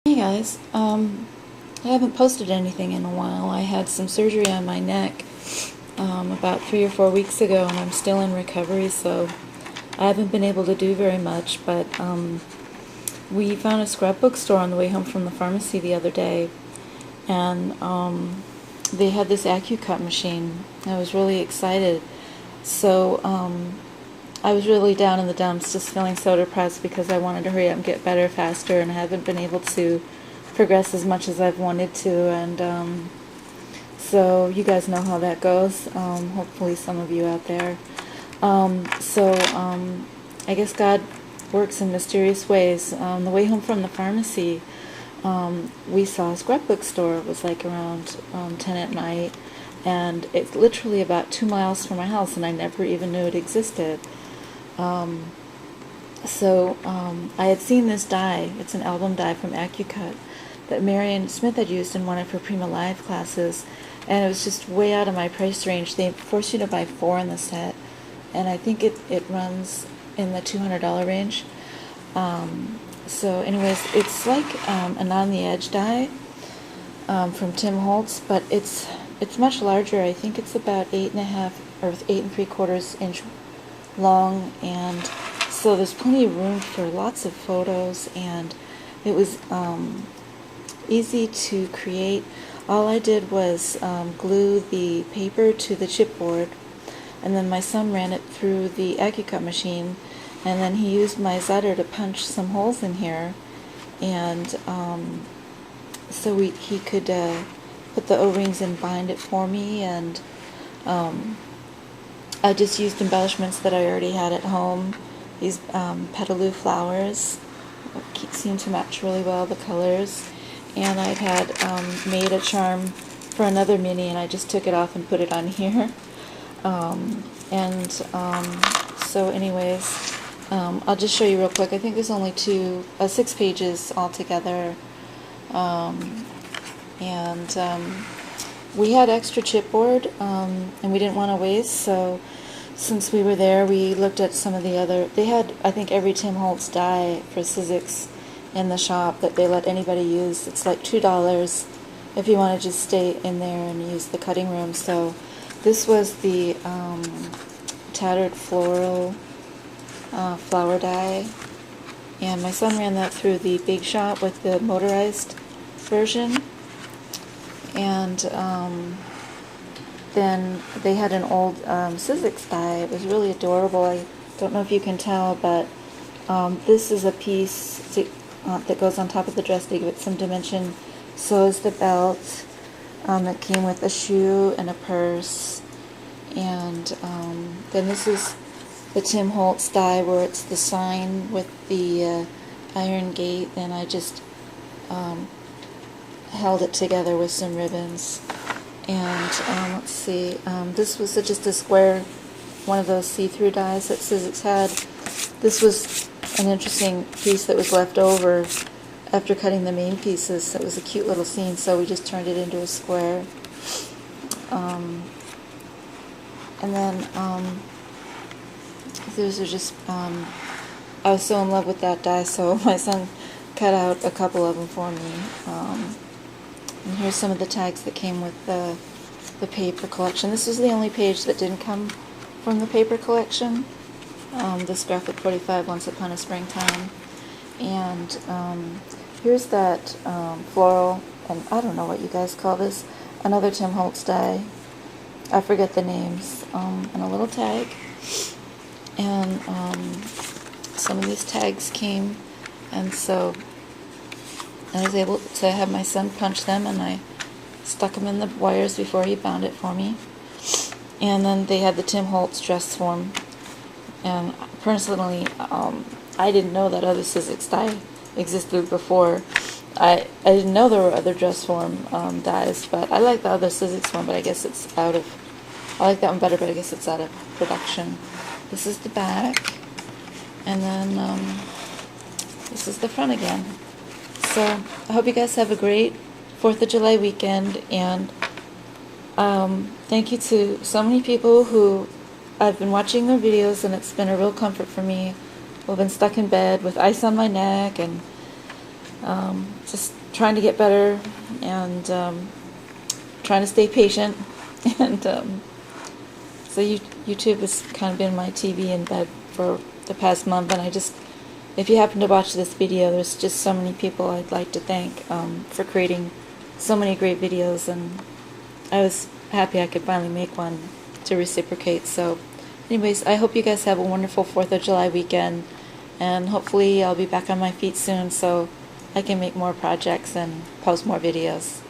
Hey guys, I haven't posted anything in a while. I had some surgery on my neck about 3 or 4 weeks ago, and I'm still in recovery, so I haven't been able to do very much. But we found a scrapbook store on the way home from the pharmacy the other day, and they had this AccuCut machine. I was really excited. So I was really down in the dumps, just feeling so depressed because I wanted to hurry up and get better faster, and I haven't been able to progress as much as I've wanted to, and so you guys know how that goes, hopefully some of you out there. I guess God works in mysterious ways. On the way home from the pharmacy, we saw a scrapbook store. It was like around 10 at night, and it's literally about 2 miles from my house, and I never even knew it existed. I had seen this die. It's an album die from AccuCut that Marion Smith had used in one of her Prima Live classes, and it was just way out of my price range. They force you to buy 4 in the set, and I think it runs in the $200 range. It's like an On the Edge die from Tim Holtz, but it's much larger. I think it's about 8.5 or 8 3/4 inch long, and so there's plenty of room for lots of photos, and it was easy to create. All I did was glue the paper to the chipboard, and then my son ran it through the AccuCut machine, and then he used my Zetter to punch some holes in here, and he could put the O-rings and bind it for me, and I just used embellishments that I already had at home. These petaloo flowers seem to match really well, the colors. And I had made a charm for another mini, and I just took it off and put it on here. I'll just show you real quick. I think there's only 6 pages altogether. We had extra chipboard, and we didn't want to waste, so since we were there, we looked at some of the other. They had, I think, every Tim Holtz die for Sizzix in the shop that they let anybody use. It's like $2 if you want to just stay in there and use the cutting room. So this was the tattered floral flower die, and my son ran that through the Big Shot with the motorized version. And then they had an old Sizzix die. It was really adorable. I don't know if you can tell, but this is a piece that goes on top of the dress to give it some dimension. So is the belt that came with a shoe and a purse. And then this is the Tim Holtz die where it's the sign with the iron gate, and I just held it together with some ribbons. And let's see, this was just a square, one of those see-through dies that Sizzix had. This was an interesting piece that was left over after cutting the main pieces. It was a cute little scene, so we just turned it into a square. Those are just, I was so in love with that die, so my son cut out a couple of them for me. And here's some of the tags that came with the paper collection. This is the only page that didn't come from the paper collection. This Graphic 45, Once Upon a Springtime. And here's that floral, and I don't know what you guys call this, another Tim Holtz die. I forget the names. And a little tag. And some of these tags came, and so I was able to have my son punch them, and I stuck them in the wires before he bound it for me. And then they had the Tim Holtz dress form. And personally, I didn't know that other Sizzix die existed before. I didn't know there were other dress form dies, but I like the other Sizzix one, but I guess it's out of, I like that one better, but I guess it's out of production. This is the back, and then this is the front again. So I hope you guys have a great 4th of July weekend, and thank you to so many people who I've been watching their videos, and it's been a real comfort for me. I've been stuck in bed with ice on my neck, and Just trying to get better and trying to stay patient. And so YouTube has kind of been my TV in bed for the past month, and if you happen to watch this video, there's just so many people I'd like to thank for creating so many great videos, and I was happy I could finally make one to reciprocate. So anyways, I hope you guys have a wonderful 4th of July weekend, and hopefully I'll be back on my feet soon so I can make more projects and post more videos.